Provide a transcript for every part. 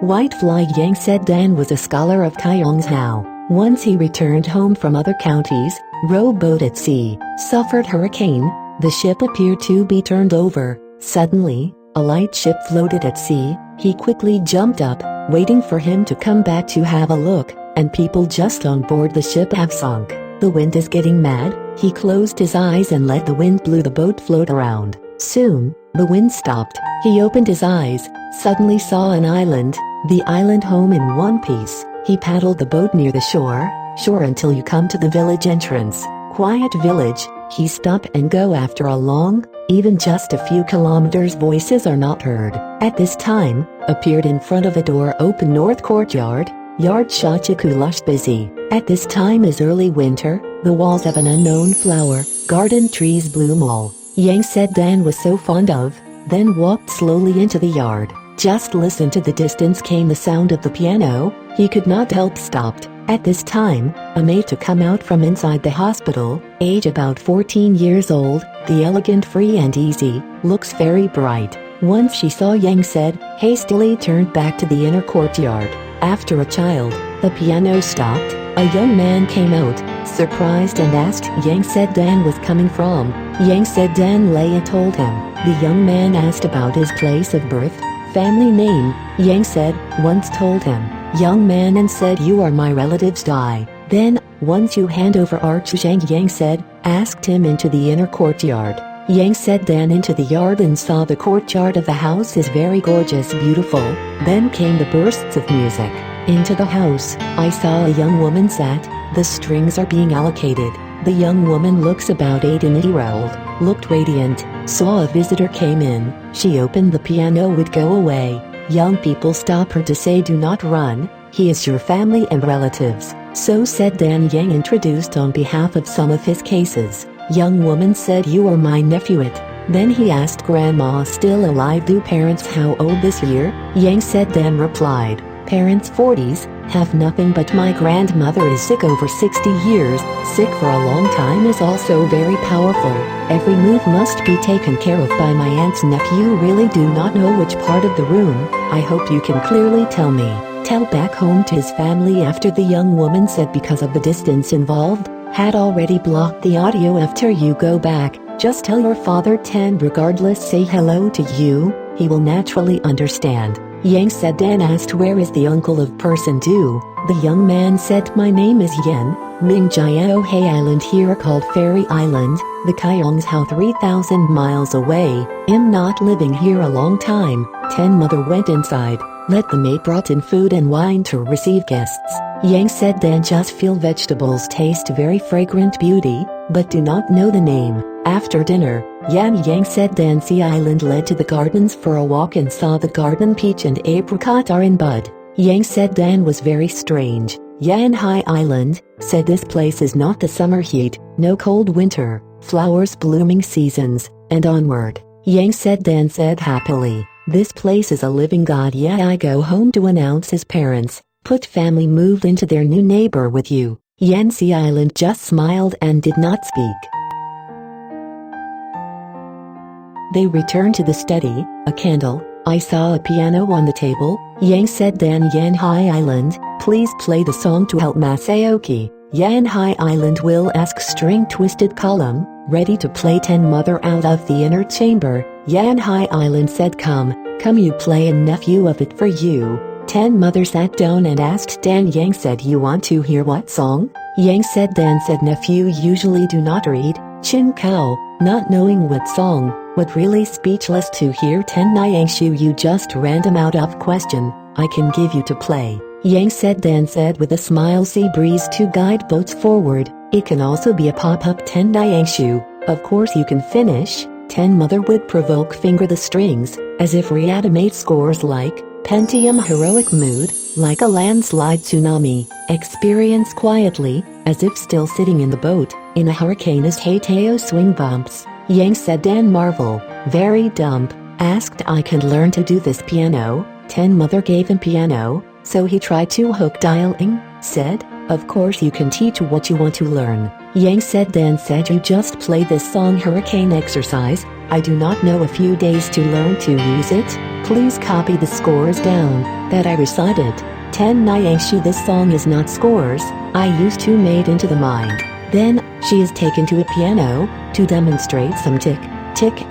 Whitefly. Yang said Dan was a scholar of Qiongzhou. Once he returned home from other counties, rowboat at sea, suffered hurricane, the ship appeared to be turned over. Suddenly, a light ship floated at sea. He quickly jumped up, waiting for him to come back to have a look, and people just on board the ship have sunk. The wind is getting mad. He closed his eyes and let the wind blow the boat float around. Soon, the wind stopped. He opened his eyes, suddenly saw an island, the island home in one piece. He paddled the boat near the shore until you come to the village entrance. Quiet village. He stop and go after a long, even just a few kilometers. Voices are not heard. At this time, appeared in front of a door open north courtyard, yard Shochiku lush busy. At this time is early winter, the walls of an unknown flower, garden trees bloom all. Yang said Dan was so fond of, then walked slowly into the yard. Just listen to the distance came the sound of the piano, he could not help stopped. At this time, a maid to come out from inside the hospital, age about 14 years old, the elegant free and easy, looks very bright. Once she saw Yang said, hastily turned back to the inner courtyard. After a child, the piano stopped, a young man came out, surprised and asked Yang said Dan was coming from. Yang said Dan lay and told him. The young man asked about his place of birth, family name. Yang said, once told him. Young man and said you are my relatives die. Then, once you hand over our Qiongzhou. Yang said, asked him into the inner courtyard. Yang said Dan into the yard and saw the courtyard of the house is very gorgeous beautiful. Then came the bursts of music. Into the house, I saw a young woman sat, the strings are being allocated. The young woman looks about 8-year-old, looked radiant, saw a visitor came in, she opened the piano would go away. Young people stop her to say do not run, he is your family and relatives. So said Dan. Yang introduced on behalf of some of his cases. Young woman said you are my nephew it. Then he asked grandma still alive do parents how old this year? Yang said Dan replied, parents 40s, have nothing but my grandmother is sick over 60 years, sick for a long time is also very powerful. Every move must be taken care of by my aunt's nephew really do not know which part of the room, I hope you can clearly tell me. Tell back home to his family after the young woman said because of the distance involved, had already blocked the audio after you go back, just tell your father 10 regardless say hello to you, he will naturally understand. Yang said Dan asked where is the uncle of person do, the young man said my name is Yen, Mingjiao Hay Island here called Fairy Island, the Qiongzhou 3,000 miles away, am not living here a long time. 10 mother went inside, let the maid brought in food and wine to receive guests. Yang said Dan just feel vegetables taste very fragrant beauty, but do not know the name. After dinner, Yang said Dan Sea Island led to the gardens for a walk and saw the garden peach and apricot are in bud. Yang said Dan was very strange. Yan Hai Island, said this place is not the summer heat, no cold winter, flowers blooming seasons, and onward. Yang said Dan said happily, this place is a living god. Yeah I go home to announce his parents, put family moved into their new neighbor with you. Yan Sea Island just smiled and did not speak. They returned to the study, a candle, I saw a piano on the table. Yang said Dan Yan Hai Island, please play the song to help Masaoki. Yan Hai Island will ask string twisted column, ready to play 10 mother out of the inner chamber. Yan Hai Island said come you play a nephew of it for you. 10 mother sat down and asked Dan. Yang said you want to hear what song? Yang said Dan said nephew usually do not read, Chin Kao, not knowing what song. What really speechless to hear 10 Niangshu you just random out of question, I can give you to play. Yang said Dan said with a smile sea breeze to guide boats forward, it can also be a pop-up 10 Niangshu, of course you can finish, 10 mother would provoke finger the strings, as if reanimate scores like, Pentium heroic mood, like a landslide tsunami, experience quietly, as if still sitting in the boat, in a hurricane as Hateo swing bumps. Yang said Dan marvel, very dumb, asked I can learn to do this piano, 10 mother gave him piano, so he tried to hook dialing, said, of course you can teach what you want to learn. Yang said Dan said you just play this song hurricane exercise, I do not know a few days to learn to use it, Please copy the scores down that I recited. 10 Nyangshu. This song is not scores, I used to maid into the mind. Then, she is taken to a piano to demonstrate some tick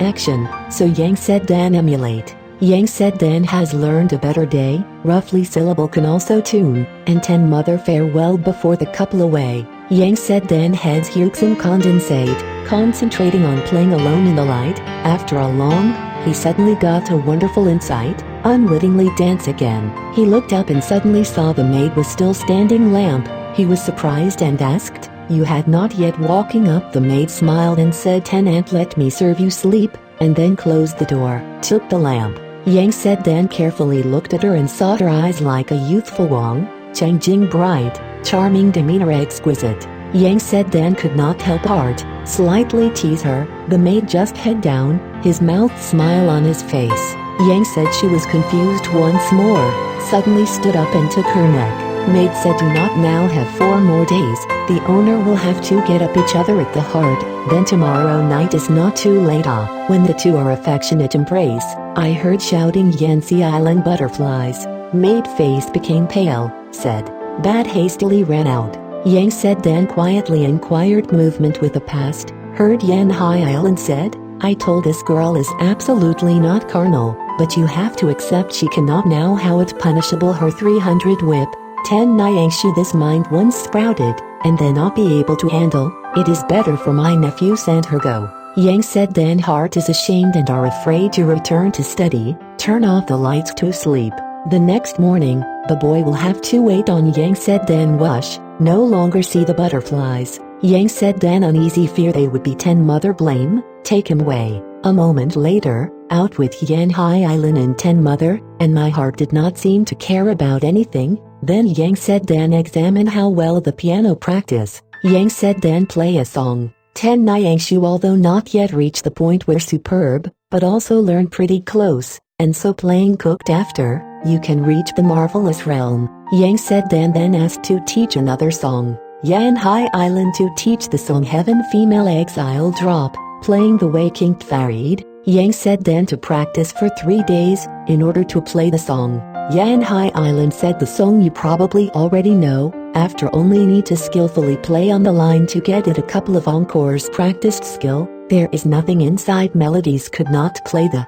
action, so Yang said Dan emulate. Yang said Dan has learned a better day, roughly syllable can also tune, and 10 mother farewell before the couple away. Yang said Dan heads hukes and condensate, concentrating on playing alone in the light. After a long, he suddenly got a wonderful insight, unwittingly dance again. He looked up and suddenly saw the maid was still standing lamp. He was surprised and asked, "You had not yet?" Walking up, the maid smiled and said, "10 Aunt, let me serve you sleep," and then closed the door, took the lamp. Yang said Dan carefully looked at her and saw her eyes like a youthful Wang, Changjing bright, charming demeanor exquisite. Yang said Dan could not help but slightly tease her. The maid just head down, his mouth smile on his face. Yang said she was confused once more, suddenly stood up and took her neck. Maid said, "Do not now have 4 more days, the owner will have to get up each other at the heart, then tomorrow night is not too late." When the two are affectionate embrace, I heard shouting Yanxi Island butterflies. Maid face became pale, said, "Bad," hastily ran out. Yang said Dan quietly inquired movement with the past, heard Yan Hai Island said, "I told this girl is absolutely not carnal, but you have to accept she cannot now how it punishable her 300 whip. 10 Nyangshu. This mind once sprouted, and then not be able to handle, it is better for my nephew send her go." Yang said Dan heart is ashamed and are afraid to return to study, turn off the lights to sleep. The next morning, the boy will have to wait on Yang said Dan wash, no longer see the butterflies. Yang said Dan uneasy fear they would be 10 mother blame, take him away. A moment later, out with Yan Hai Island and 10 mother, and my heart did not seem to care about anything. Then Yang said Dan examine how well the piano practice. Yang said Dan play a song. 10 Nyangshu although not yet reached the point where superb, but also learn pretty close, and so playing cooked after, you can reach the marvelous realm. Yang said Dan then asked to teach another song. Yan Hai Island to teach the song Heaven Female Exile Drop, playing the way King varied. Yang said Dan to practice for 3 days, in order to play the song. Yan Hai Island said the song you probably already know, after only need to skillfully play on the line to get it a couple of encores practiced skill, there is nothing inside melodies could not play the.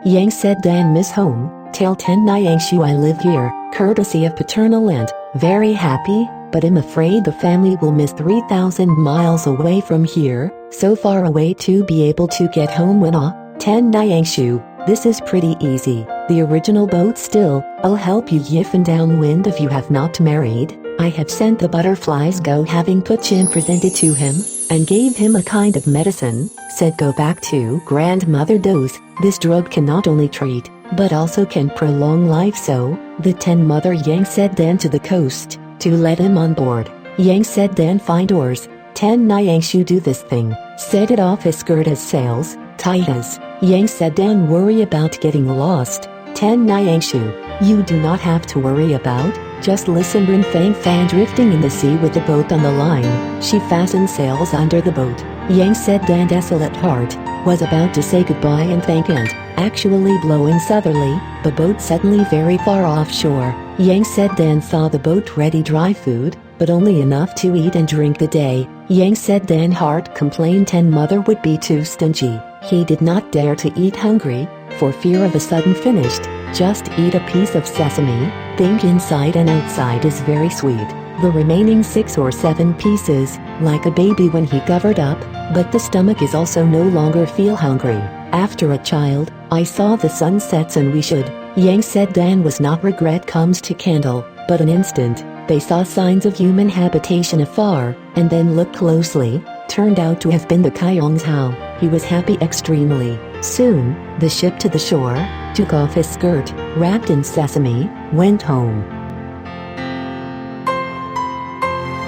Yang said Dan miss home, tell 10 Nyangshu I live here, courtesy of paternal aunt, very happy, but am afraid the family will miss 3,000 miles away from here, so far away to be able to get home when 10 Nyangshu. This is pretty easy, the original boat still, I'll help you yiffin downwind if you have not married. I have sent the butterflies go having put Chin presented to him, and gave him a kind of medicine, said go back to grandmother dose, this drug can not only treat, but also can prolong life so, the 10 mother Yang said Dan to the coast, to let him on board. Yang said Dan find oars, 10 Nyangshu do this thing, set it off his skirt as sails, tie his. Yang said Dan worry about getting lost, 10 Nyangshu, you do not have to worry about, just listen Rin Fang Fan drifting in the sea with the boat on the line, she fastened sails under the boat. Yang said Dan desolate heart, was about to say goodbye and thank Aunt, actually blowing southerly, the boat suddenly very far offshore. Yang said Dan saw the boat ready dry food, but only enough to eat and drink the day. Yang said Dan heart complained 10 mother would be too stingy. He did not dare to eat hungry, for fear of a sudden finished, just eat a piece of sesame, think inside and outside is very sweet. The remaining 6 or 7 pieces, like a baby when he covered up, but the stomach is also no longer feel hungry. After a child, I saw the sun sets and we should. Yang said Dan was not regret comes to candle, but an instant, they saw signs of human habitation afar, and then looked closely, turned out to have been the Qiongzhou. He was happy extremely. Soon, the ship to the shore, took off his skirt, wrapped in sesame, went home.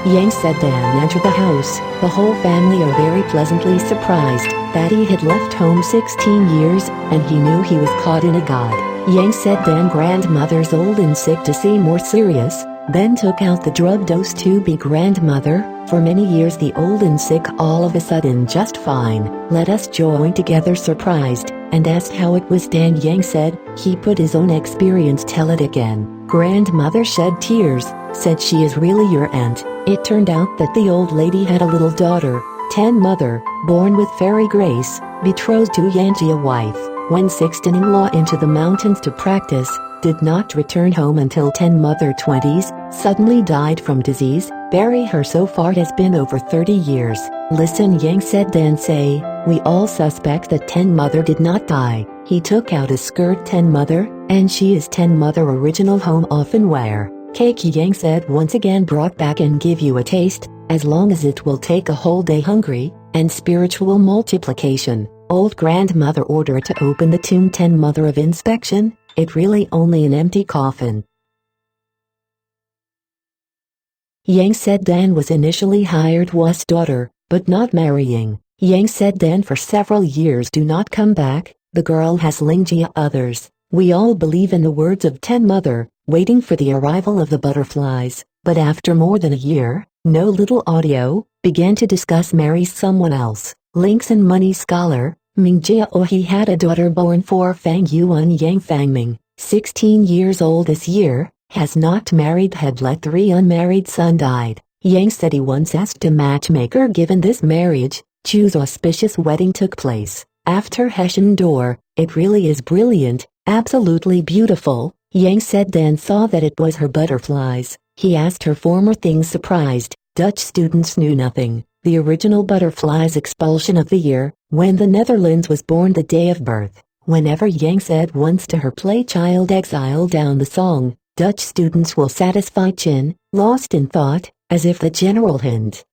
Yang said Dan entered the house, the whole family are very pleasantly surprised, that he had left home 16 years, and he knew he was caught in a god. Yang said Dan grandmother's old and sick to seem more serious, then took out the drug dose to be grandmother, For many years the old and sick all of a sudden just fine. Let us join together surprised, and asked how it was. Dan Yang said, he put his own experience tell it again. Grandmother shed tears, said she is really your aunt. It turned out that the old lady had a little daughter, Ten Mother, born with fairy grace, betrothed to Yanjia wife. When sixth-in-law into the mountains to practice, did not return home until Ten Mother 20s, suddenly died from disease. Bury her. So far it has been over 30 years. Listen, Yang said. Dan say, we all suspect that Ten Mother did not die. He took out his skirt. Ten Mother, and she is Ten Mother original home often wear. Cake, Yang said, once again brought back and give you a taste, as long as it will take a whole day. Hungry, and spiritual multiplication. Old grandmother ordered to open the tomb. Ten Mother of inspection, it really only an empty coffin. Yang said Dan was initially hired was daughter, but not marrying. Yang said Dan for several years do not come back, the girl has Lingjia others. We all believe in the words of Ten Mother, waiting for the arrival of the butterflies, but after more than a year, no little audio, began to discuss marries someone else. Links and money scholar, Mingjia he had a daughter born for Fang Yuan. Yang Fangming, 16 years old this year, has not married, had let 3 unmarried son died. Yang said he once asked a matchmaker given this marriage, choose auspicious wedding took place. After Hessian door, it really is brilliant, absolutely beautiful. Yang said Dan saw that it was her butterflies. He asked her former things surprised. Dutch students knew nothing. The original butterflies expulsion of the year, when the Netherlands was born the day of birth. Whenever Yang said once to her play child exile down the song, Dutch students will satisfy chin, lost in thought, as if the general hint.